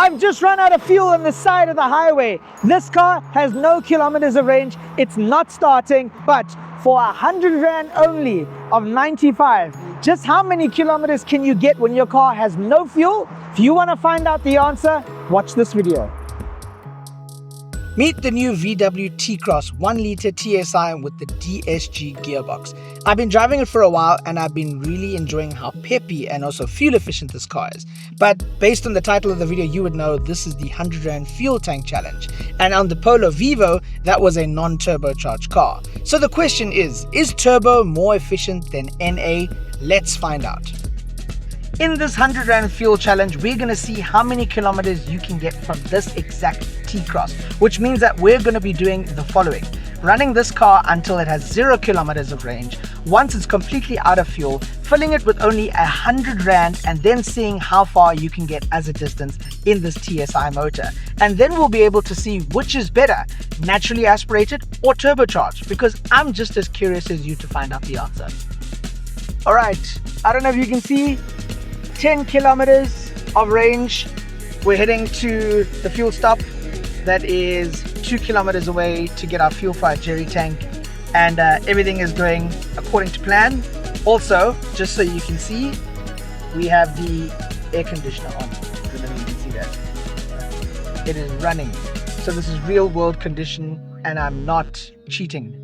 I've just run out of fuel on the side of the highway. This car has no kilometers of range. It's not starting, but for 100 Rand only of 95, just how many kilometers can you get when your car has no fuel? If you want to find out the answer, watch this video. Meet the new VW T-Cross 1-litre TSI with the DSG gearbox. I've been driving it for a while and I've been really enjoying how peppy and also fuel efficient this car is. But based on the title of the video, you would know this is the 100 Rand fuel tank challenge. And on the Polo Vivo, that was a non-turbocharged car. So the question is turbo more efficient than NA? Let's find out. In this 100 Rand fuel challenge, we're going to see how many kilometers you can get from this exact T-Cross, which means that we're going to be doing the following. Running this car until it has 0 kilometers of range. Once it's completely out of fuel, filling it with only 100 Rand and then seeing how far you can get as a distance in this TSI motor. And then we'll be able to see which is better, naturally aspirated or turbocharged, because I'm just as curious as you to find out the answer. Alright, I don't know if you can see, 10 kilometers of range. We're heading to the fuel stop that is 2 kilometers away to get our fuel for our jerry tank, and everything is going according to plan. Also, just so you can see, we have the air conditioner on. I don't know if you can see that. It is running. So this is real world condition and I'm not cheating.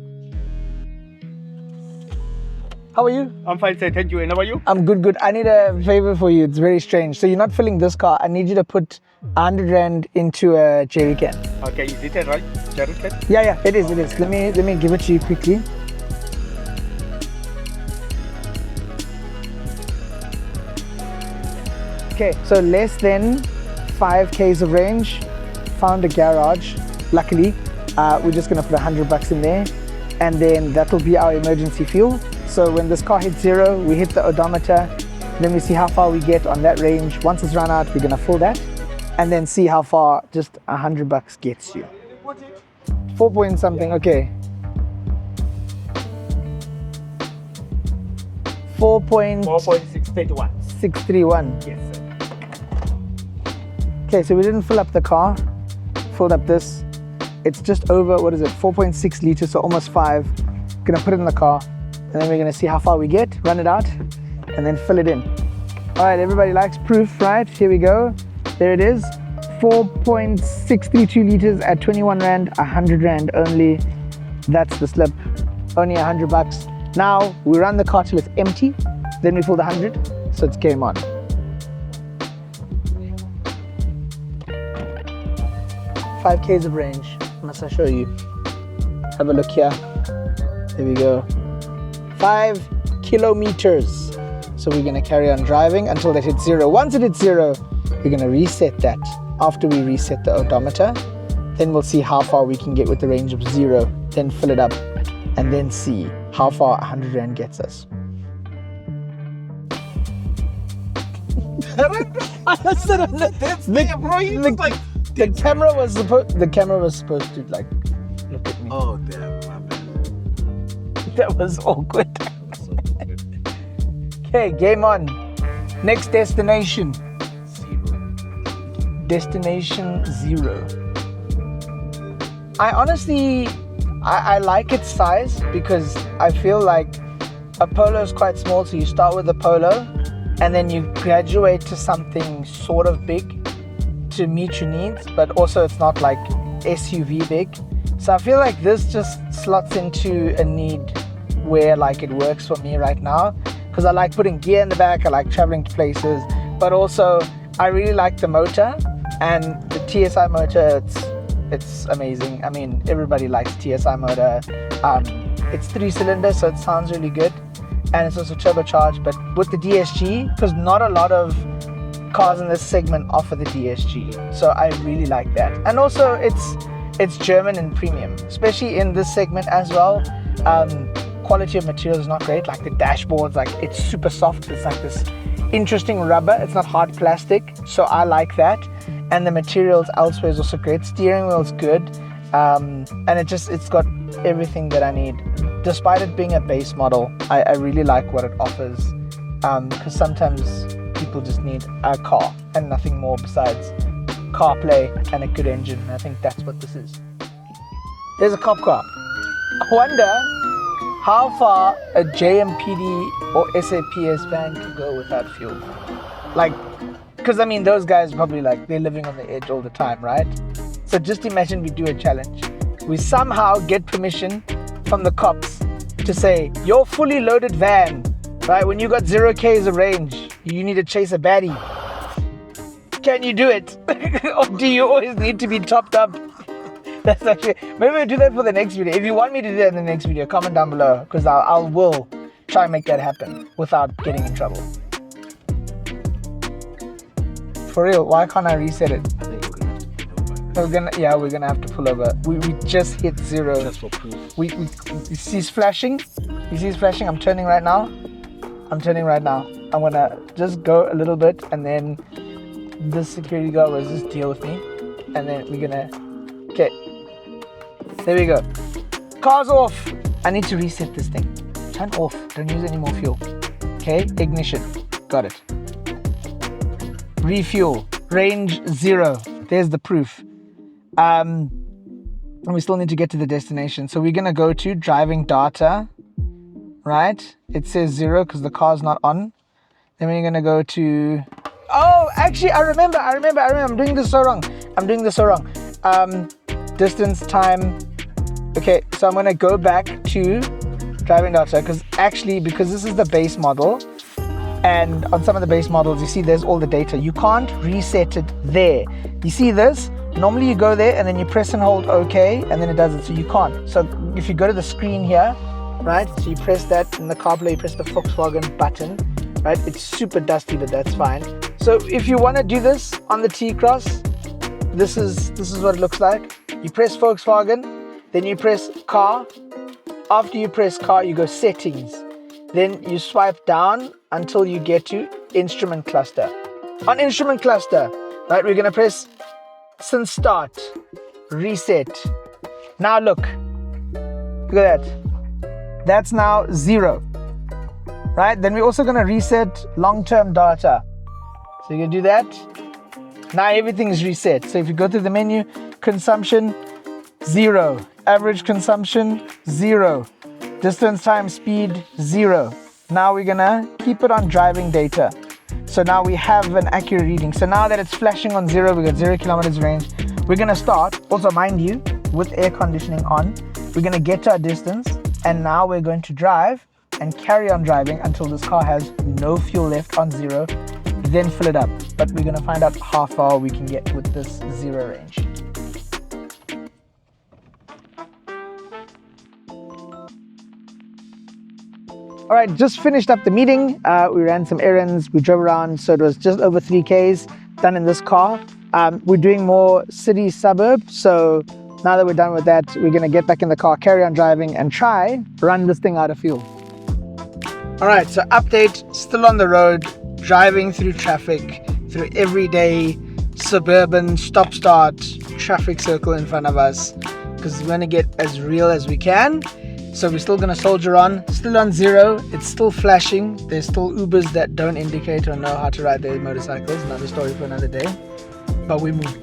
How are you? I'm fine, sir. Thank you. And how are you? I'm good. I need a favor for you. It's very strange. So you're not filling this car. I need you to put 100 Rand into a jerry can. Okay, is it a right jerry can? Yeah, it is. Let me give it to you quickly. Okay, so less than 5 Ks of range. Found a garage. Luckily, we're just gonna put $100 in there, and then that'll be our emergency fuel. So when this car hits 0, we hit the odometer, then we see how far we get on that range. Once it's run out, we're gonna fill that, and then see how far just $100 gets you. 4 point something, okay. 4.631. 631. Yes, sir. Okay, so we didn't fill up the car, filled up this. It's just over, 4.6 liters, so almost 5. Gonna put it in the car, and then we're gonna see how far we get, run it out, and then fill it in. All right, everybody likes proof, right? Here we go. There it is. 4.632 liters at 21 Rand, 100 Rand only. That's the slip, only $100. Now we run the car till it's empty, then we fill the 100, so it's game on. Five Ks of range, must I show you? Have a look here. There we go. 5 kilometers. So we're gonna carry on driving until that hits 0. Once it hits 0, we're gonna reset that. After we reset the odometer, then we'll see how far we can get with the range of 0, then fill it up, and then see how far 100 Rand gets us. I said the camera was supposed to like look at me. Oh, damn. My bad. That was awkward. Okay, game on. Next destination. 0. Destination 0. I honestly, I like its size because I feel like a Polo is quite small. So you start with a Polo and then you graduate to something sort of big to meet your needs, but also it's not like SUV big. So I feel like this just slots into a need where like it works for me right now, because I like putting gear in the back, I like traveling to places, but also I really like the motor, and the TSI motor, it's amazing. I mean, everybody likes TSI motor. It's 3-cylinder, so it sounds really good, and it's also turbocharged. But with the DSG, because not a lot of cars in this segment offer the DSG, so I really like that. And also it's German and premium, especially in this segment as well. Quality of material is not great. Like the dashboard's like, it's super soft. It's like this interesting rubber. It's not hard plastic, so I like that. And the materials elsewhere is also great. Steering wheel's good, and it's got everything that I need. Despite it being a base model, I really like what it offers, because sometimes people just need a car and nothing more besides CarPlay, and a good engine. I think that's what this is. There's a cop car. I wonder how far a JMPD or SAPS van could go without fuel. Like, because I mean, those guys probably like, they're living on the edge all the time, right? So just imagine we do a challenge. We somehow get permission from the cops to say, your fully loaded van, right? When you got 0 Ks of range, you need to chase a baddie. Can you do it? Or do you always need to be topped up? That's actually, maybe we'll do that for the next video. If you want me to do that in the next video, comment down below, because I will try and make that happen without getting in trouble. For real, why can't I reset it? I think we're gonna have to pull over. We just hit 0. just for proof. You see it's flashing? You see it's flashing? I'm turning right now. I'm gonna just go a little bit, and then this security guard will just deal with me, and then we're gonna, okay, there we go. Car's off. I need to reset this thing. Turn off, don't use any more fuel. Okay, ignition, got it. Refuel, range 0. There's the proof. And we still need to get to the destination. So we're gonna go to driving data, right? It says 0 because the car's not on. Then we're gonna go to, oh, actually, I remember. I'm doing this so wrong. Distance, time. Okay, so I'm gonna go back to driving data because this is the base model. And on some of the base models, you see there's all the data. You can't reset it there. You see this? Normally you go there and then you press and hold OK, and then it does it. So you can't. So if you go to the screen here, right? So you press that in the CarPlay, you press the Volkswagen button, right? It's super dusty, but that's fine. So if you want to do this on the T-Cross, this is what it looks like. You press Volkswagen, then you press car. After you press car, you go settings. Then you swipe down until you get to instrument cluster. On instrument cluster, right, we're gonna press since start, reset. Now look at that. That's now 0, right? Then we're also gonna reset long-term data. So you're gonna do that. Now everything is reset. So if you go to the menu, consumption, 0. Average consumption, 0. Distance, time, speed, 0. Now we're gonna keep it on driving data. So now we have an accurate reading. So now that it's flashing on 0, we got 0 kilometers range. We're gonna start, also mind you, with air conditioning on. We're gonna get to our distance, and now we're going to drive and carry on driving until this car has no fuel left on 0, then fill it up. But we're gonna find out how far we can get with this 0 range. All right, just finished up the meeting. We ran some errands, we drove around, so it was just over 3 Ks done in this car. We're doing more city suburb, so now that we're done with that, we're gonna get back in the car, carry on driving, and try run this thing out of fuel. All right, so update, still on the road, driving through traffic, through everyday suburban stop-start traffic circle in front of us, because we want to get as real as we can. So we're still gonna soldier on, still on 0, it's still flashing. There's still Ubers that don't indicate or know how to ride their motorcycles, another story for another day, but we move.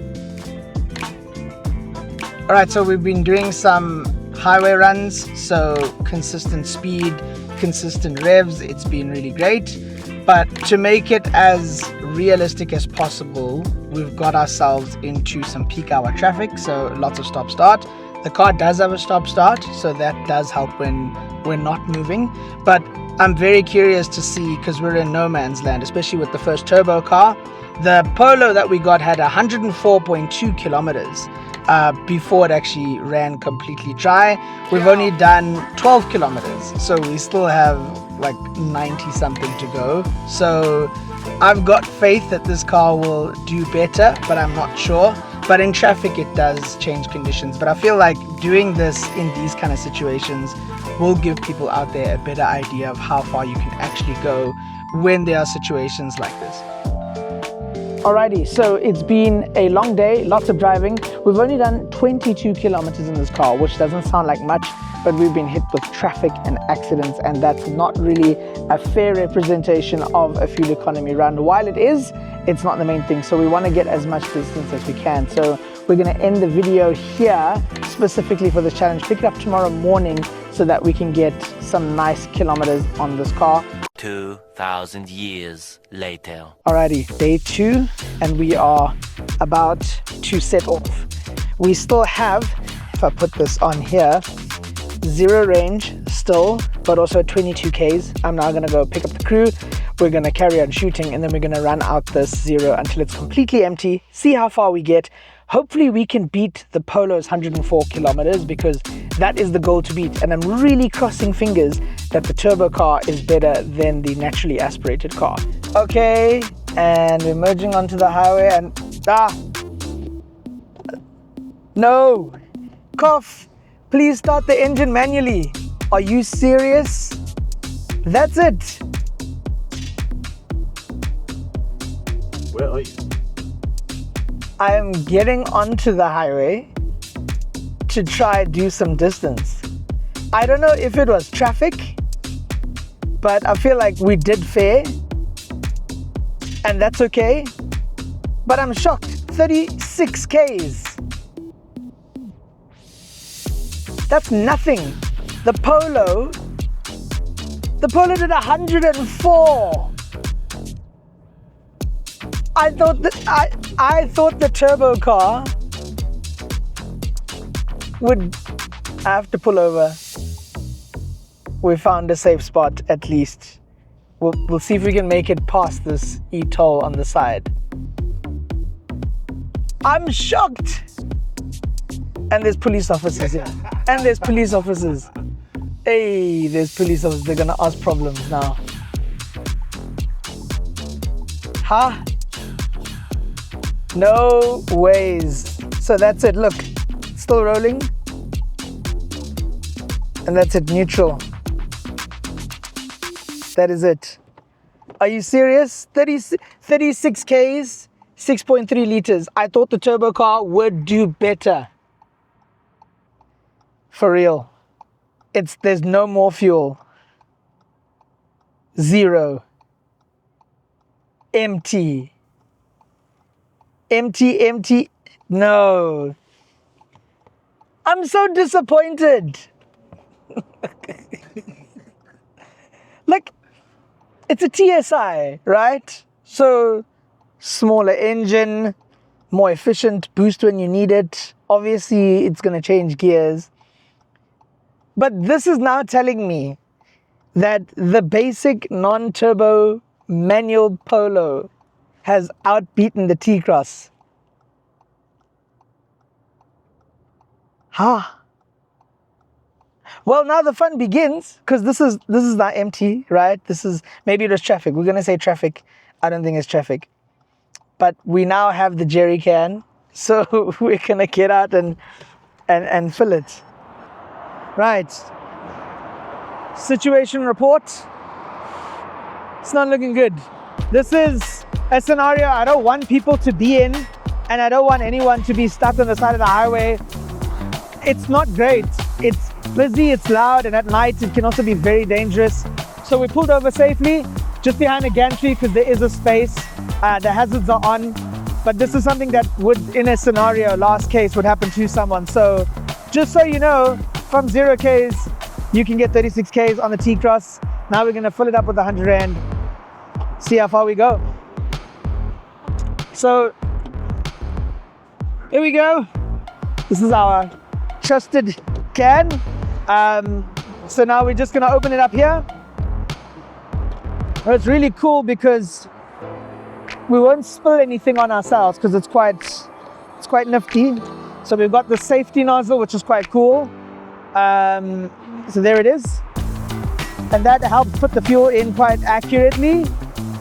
All right, so we've been doing some highway runs, so consistent speed, consistent revs, it's been really great. But to make it as realistic as possible, we've got ourselves into some peak hour traffic, so lots of stop-start. The car does have a stop-start, so that does help when we're not moving. But I'm very curious to see, because we're in no man's land, especially with the first turbo car. The Polo that we got had 104.2 kilometers before it actually ran completely dry. We've only done 12 kilometers, so we still have like 90 something to go. So I've got faith that this car will do better, but I'm not sure. But in traffic, it does change conditions. But I feel like doing this in these kind of situations will give people out there a better idea of how far you can actually go when there are situations like this. Alrighty, so it's been a long day, lots of driving. We've only done 22 kilometers in this car, which doesn't sound like much, but we've been hit with traffic and accidents, and that's not really a fair representation of a fuel economy run. While it is, it's not the main thing. So we want to get as much distance as we can. So we're going to end the video here specifically for this challenge. Pick it up tomorrow morning so that we can get some nice kilometers on this car. 2,000 years later. Alrighty, day 2, and we are about to set off. We still have, if I put this on here, 0 range still, but also 22 Ks. I'm now going to go pick up the crew. We're going to carry on shooting, and then we're going to run out this 0 until it's completely empty, see how far we get. Hopefully we can beat the Polo's 104 kilometers, because that is the goal to beat. And I'm really crossing fingers that the turbo car is better than the naturally aspirated car. Okay, and we're merging onto the highway, and no, cough, please start the engine manually. Are you serious? That's it. Where are you? I am getting onto the highway to try do some distance. I don't know if it was traffic, but I feel like we did fair, and that's okay. But I'm shocked, 36 Ks. That's nothing. The Polo did 104. I thought the turbo car would. I have to pull over. We found a safe spot at least. We'll see if we can make it past this e-toll on the side. I'm shocked. And there's police officers here. And there's police officers. Hey, there's police officers. They're gonna ask problems now. Huh? No ways. So that's it. Look, still rolling. And that's it, neutral. That is it. Are you serious? 36 Ks, 6.3 liters. I thought the turbo car would do better. For real. There's no more fuel. 0. Empty. Empty. No. I'm so disappointed. Like, it's a TSI, right? So, smaller engine, more efficient, boost when you need it. Obviously, it's going to change gears. But this is now telling me that the basic non-turbo manual Polo has outbeaten the T-Cross. Well, now the fun begins, because this is now empty, right? Maybe it was traffic. We're gonna say traffic. I don't think it's traffic. But we now have the jerry can, so we're gonna get out and fill it. Right. Situation report. It's not looking good. This is a scenario I don't want people to be in, and I don't want anyone to be stuck on the side of the highway. It's not great. It's busy, it's loud, and at night it can also be very dangerous. So we pulled over safely just behind a gantry because there is a space. The hazards are on, but this is something that would, in a scenario, last case, would happen to someone. So just so you know, from 0 Ks, you can get 36 Ks on the T-Cross. Now we're gonna fill it up with 100 Rand. See how far we go. So here we go. This is our trusted can. So now we're just gonna open it up here. It's really cool because we won't spill anything on ourselves because it's quite nifty. So we've got the safety nozzle, which is quite cool. So there it is. And that helps put the fuel in quite accurately.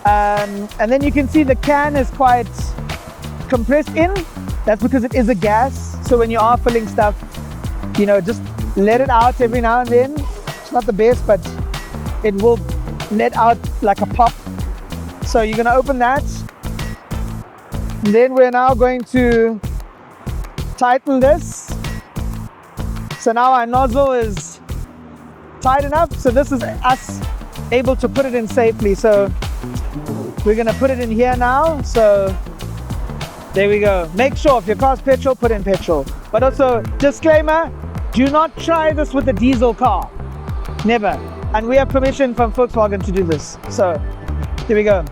And then you can see the can is quite compressed in. That's because it is a gas. So when you are filling stuff, you know, just let it out every now and then. It's not the best, but it will let out like a pop. So you're gonna open that. And then we're now going to tighten this. So now our nozzle is tight enough. So this is us able to put it in safely. So we're gonna put it in here now. So there we go. Make sure if your car's petrol, put in petrol. But also, disclaimer, do not try this with a diesel car. Never. And we have permission from Volkswagen to do this. So here we go.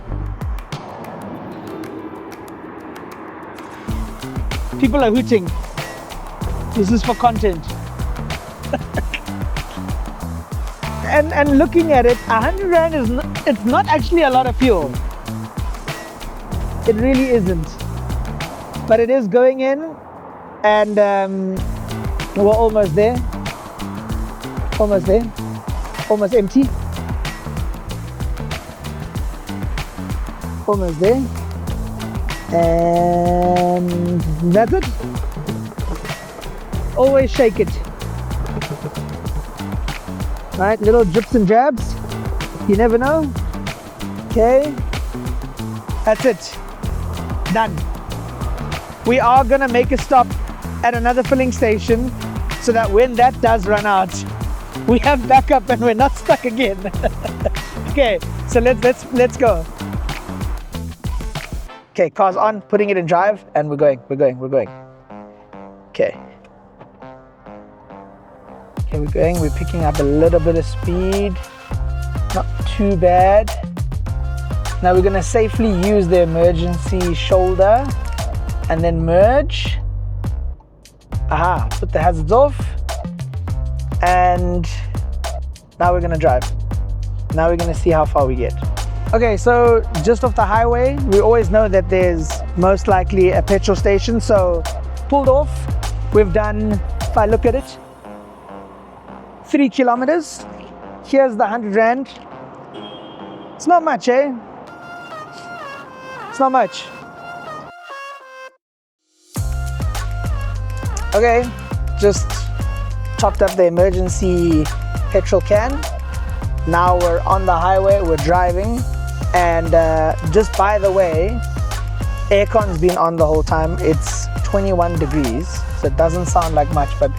People are hooting. This is for content. and looking at it, 100 Rand is it's not actually a lot of fuel. It really isn't. But it is going in, and we're almost there. Almost there. Almost empty. Almost there. And that's it. Always shake it. Right, little drips and jabs. You never know. Okay. That's it. Done. We are gonna make a stop at another filling station so that when that does run out, we have backup and we're not stuck again. Okay, so let's go. Okay, car's on, putting it in drive, and we're going. Okay. Okay, we're going. We're picking up a little bit of speed. Not too bad. Now we're gonna safely use the emergency shoulder and then merge. Aha, put the hazards off. And now we're gonna drive. Now we're gonna see how far we get. Okay, so just off the highway, we always know that there's most likely a petrol station. So pulled off, we've done, if I look at it, 3 kilometers. Here's the 100 Rand. It's not much, eh? It's not much. Okay, just topped up the emergency petrol can. Now we're on the highway, we're driving, and just by the way, aircon's been on the whole time. It's 21 degrees, so it doesn't sound like much, but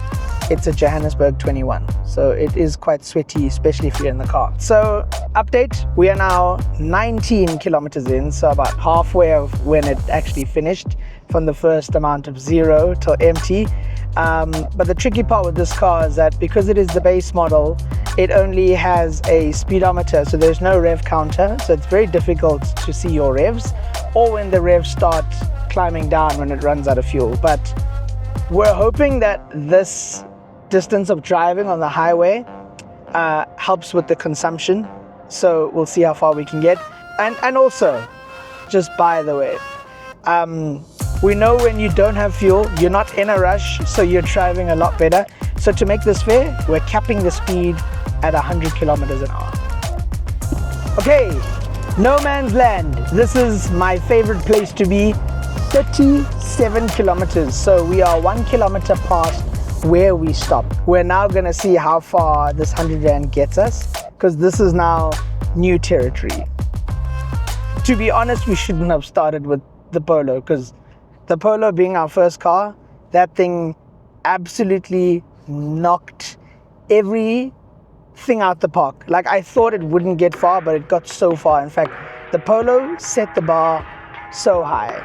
it's a Johannesburg 21. So it is quite sweaty, especially if you're in the car. So update, we are now 19 kilometers in, so about halfway of when it actually finished from the first amount of 0 till empty. But the tricky part with this car is that because it is the base model, it only has a speedometer, so there's no rev counter, so it's very difficult to see your revs, or when the revs start climbing down when it runs out of fuel. But we're hoping that this distance of driving on the highway helps with the consumption, so we'll see how far we can get. And also, just by the way, we know when you don't have fuel, you're not in a rush, so you're driving a lot better. So to make this fair, we're capping the speed at 100 kilometers an hour. Okay, no man's land. This is my favorite place to be. 37 kilometers. So we are 1 kilometer past where we stopped. We're now gonna see how far this 100 Rand gets us, because this is now new territory. To be honest, we shouldn't have started with the Polo, because the Polo being our first car, that thing absolutely knocked everything out the park. Like, I thought it wouldn't get far, but it got so far. In fact, the Polo set the bar so high.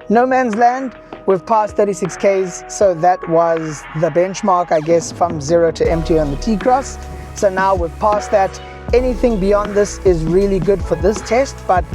No man's land, we've passed 36 Ks, so that was the benchmark, I guess, from 0 to empty on the T-Cross. So now we've passed that. Anything beyond this is really good for this test, but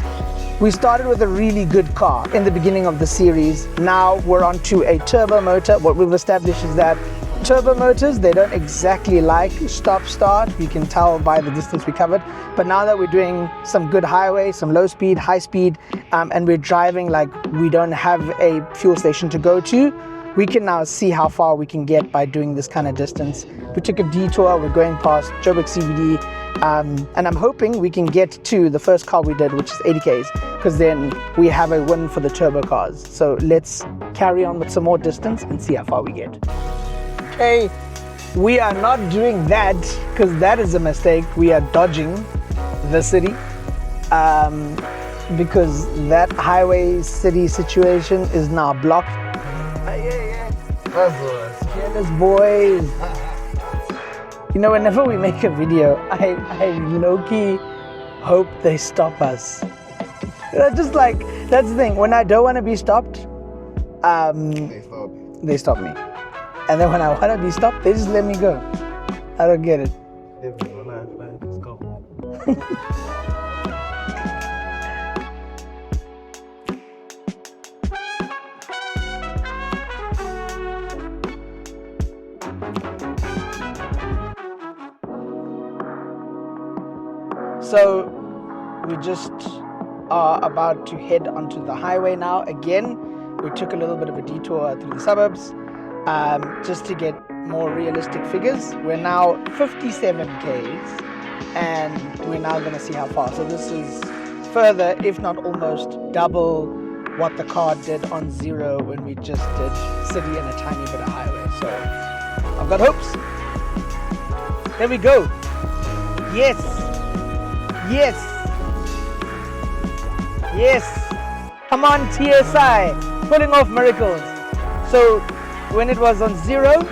we started with a really good car in the beginning of the series. Now we're on to a turbo motor. What we've established is that turbo motors, they don't exactly like stop-start. You can tell by the distance we covered. But now that we're doing some good highway, some low speed, high speed, and we're driving like we don't have a fuel station to go to, we can now see how far we can get by doing this kind of distance. We took a detour, we're going past Joburg CBD, and I'm hoping we can get to the first car we did, which is 80 Ks, because then we have a win for the turbo cars. So let's carry on with some more distance and see how far we get. Okay, we are not doing that, because that is a mistake. We are dodging the city. because that highway city situation is now blocked. Yeah. That's Jealous boys. You know, whenever we make a video, I low-key hope they stop us. Just like, that's the thing. When I don't want to be stopped, they stop me. And then when I want to be stopped, they just let me go. I don't get it. Let's go. So we just are about to head onto the highway now. Again, we took a little bit of a detour through the suburbs just to get more realistic figures. We're now 57 Ks and we're now going to see how far. So this is further, if not almost double what the car did on 0 when we just did city and a tiny bit of highway. So I've got hopes. There we go. Yes. Come on, TSI, pulling off miracles. So when it was on 0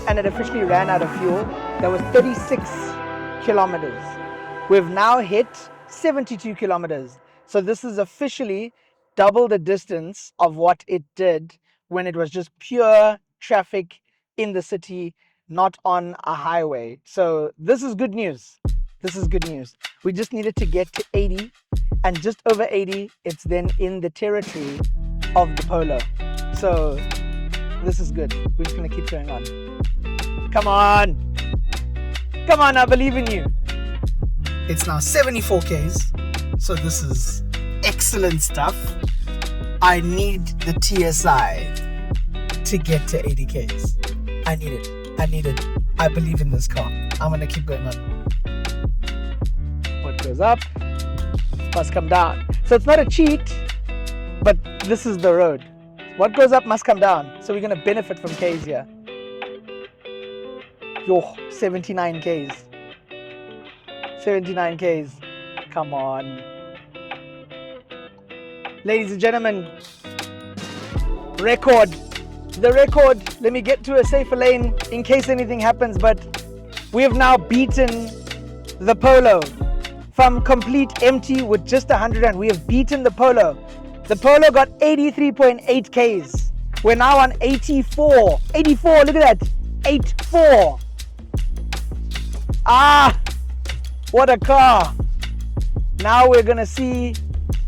and it officially ran out of fuel, there was 36 kilometers. We've now hit 72 kilometers. So this is officially double the distance of what it did when it was just pure traffic in the city, not on a highway. So this is good news. We just needed to get to 80, and just over 80, it's then in the territory of the Polo. So this is good. We're just gonna keep going on. Come on, I believe in you. It's now 74 Ks, so this is excellent stuff. I need the TSI to get to 80 Ks. I need it. I believe in this car. I'm gonna keep going on. What goes up must come down. So it's not a cheat, but this is the road. What goes up must come down. So we're gonna benefit from Ks here. Yo, 79 Ks. 79 Ks. Come on. Ladies and gentlemen, record. The record. Let me get to a safer lane in case anything happens, but we have now beaten the Polo. From complete empty with just 100 and we have beaten the Polo. The Polo got 83.8 Ks. We're now on 84. 84, look at that. 84. Ah, what a car. Now we're gonna see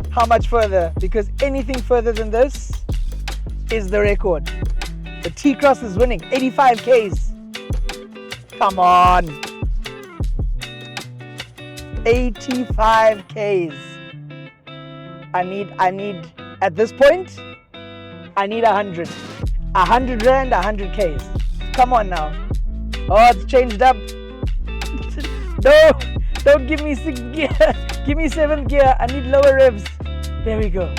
how much further, because anything further than this is the record. The T-Cross is winning, 85 Ks. Come on. 85 Ks. I need, at this point, I need 100. 100 rand, 100 Ks. Come on now. Oh, it's changed up. No, don't give me 6th gear. Give me 7th gear. I need lower revs. There we go.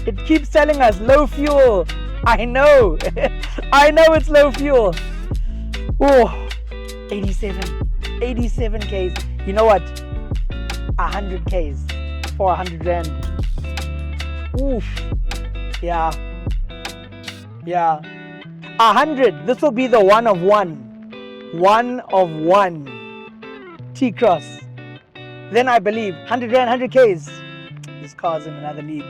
It keeps telling us low fuel. I know. I know it's low fuel. Oh, 87 Ks. You know what? 100 Ks for 100 rand. Oof. Yeah. 100. This will be the one of one. One of one. T-Cross. Then I believe 100 rand, 100 Ks. This car's in another league.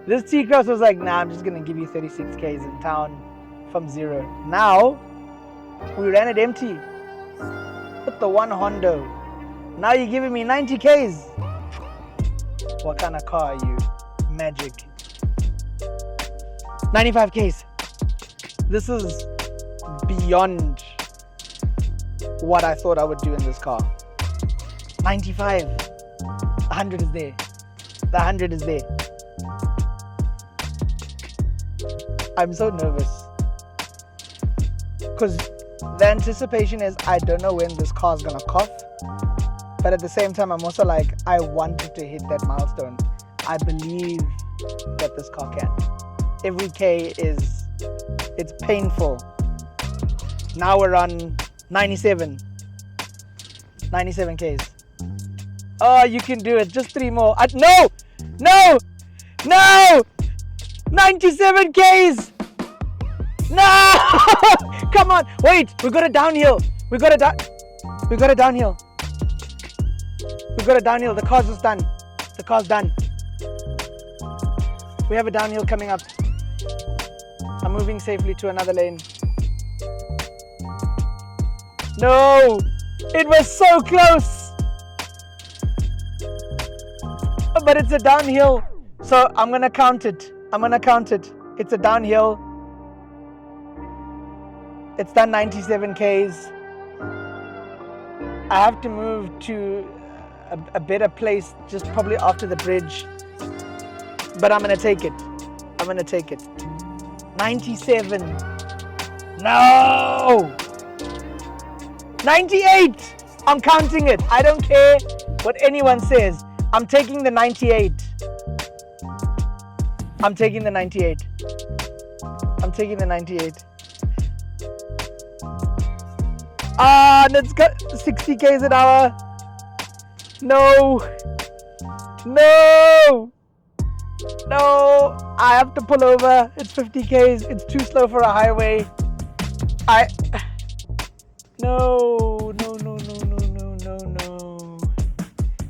This T-Cross was like, nah, I'm just gonna give you 36 Ks in town from 0. Now, we ran it empty. Put the one Hondo. Now you're giving me 90 Ks. What kind of car are you? Magic. 95 Ks. This is beyond what I thought I would do in this car. 95. 100 is there. The 100 is there. I'm so nervous. Because the anticipation is I don't know when this car's gonna cough. But at the same time, I'm also like, I wanted to hit that milestone. I believe that this car can. Every K it's painful. Now we're on 97 Ks. Oh, you can do it. Just 3 more. No! No! No! 97 Ks! No! Come on. Wait, we got a downhill. We got a downhill. We got a downhill. The car's just done. The car's done. We have a downhill coming up. I'm moving safely to another lane. No! It was so close! But it's a downhill. So I'm gonna count it. It's a downhill. It's done 97 Ks. I have to move to a better place, just probably after the bridge. But I'm gonna take it. 97. No! 98! I'm counting it. I don't care what anyone says. I'm taking the 98. Let's go 60 Ks an hour. No, I have to pull over. It's 50 Ks. It's too slow for a highway. No.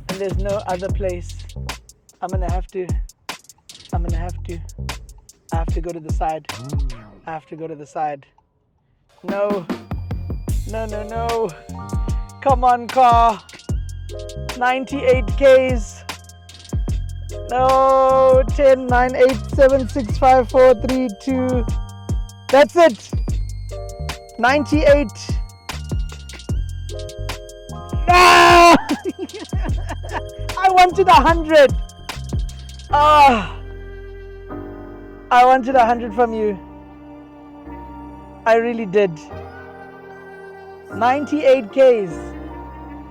And there's no other place. I have to go to the side. No. Come on, car. 98 Ks. No. 10, 9, 8, 7, 6, 5, 4, 3, 2. That's it. 98. No! I wanted 100. I wanted 100 from you. I really did. 98 Ks.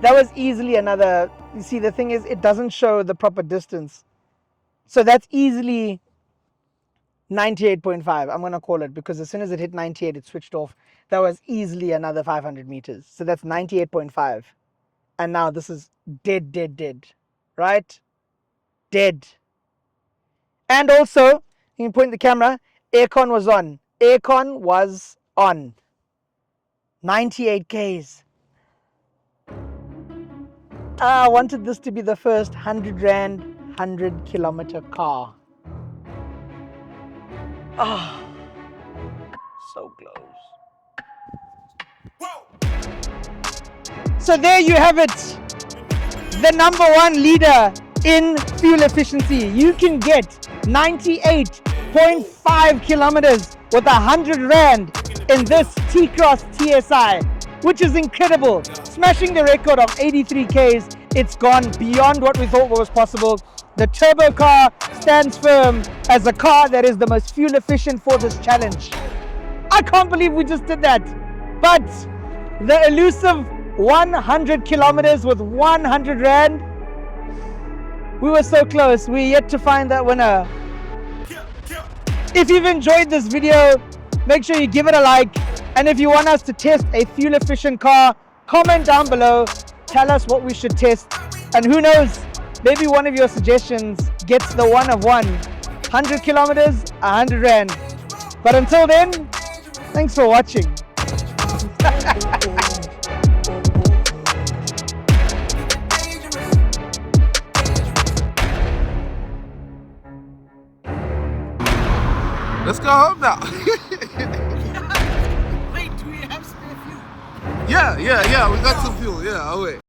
That was easily another. You see, the thing is, it doesn't show the proper distance. So that's easily 98.5. I'm going to call it, because as soon as it hit 98, it switched off. That was easily another 500 meters. So that's 98.5. And now this is dead. Right? Dead. And also, you can point the camera, aircon was on. 98 Ks. I wanted this to be the first 100 Rand, 100 kilometer car. So close. So there you have it. The #1 leader in fuel efficiency. You can get 98.5 kilometers with 100 Rand in this T-Cross TSI, which is incredible. Smashing the record of 83 Ks. It's gone beyond what we thought was possible. The turbo car stands firm as a car that is the most fuel efficient for this challenge. I can't believe we just did that. But the elusive 100 kilometers with 100 Rand, we were so close. We're yet to find that winner. If you've enjoyed this video, make sure you give it a like. And if you want us to test a fuel efficient car, comment down below. Tell us what we should test. And who knows, maybe one of your suggestions gets the one of one. 100 kilometers, 100 Rand. But until then, thanks for watching. Let's go home now. Wait, do we have spare fuel? Yeah, we got some fuel. Yeah, I'll wait.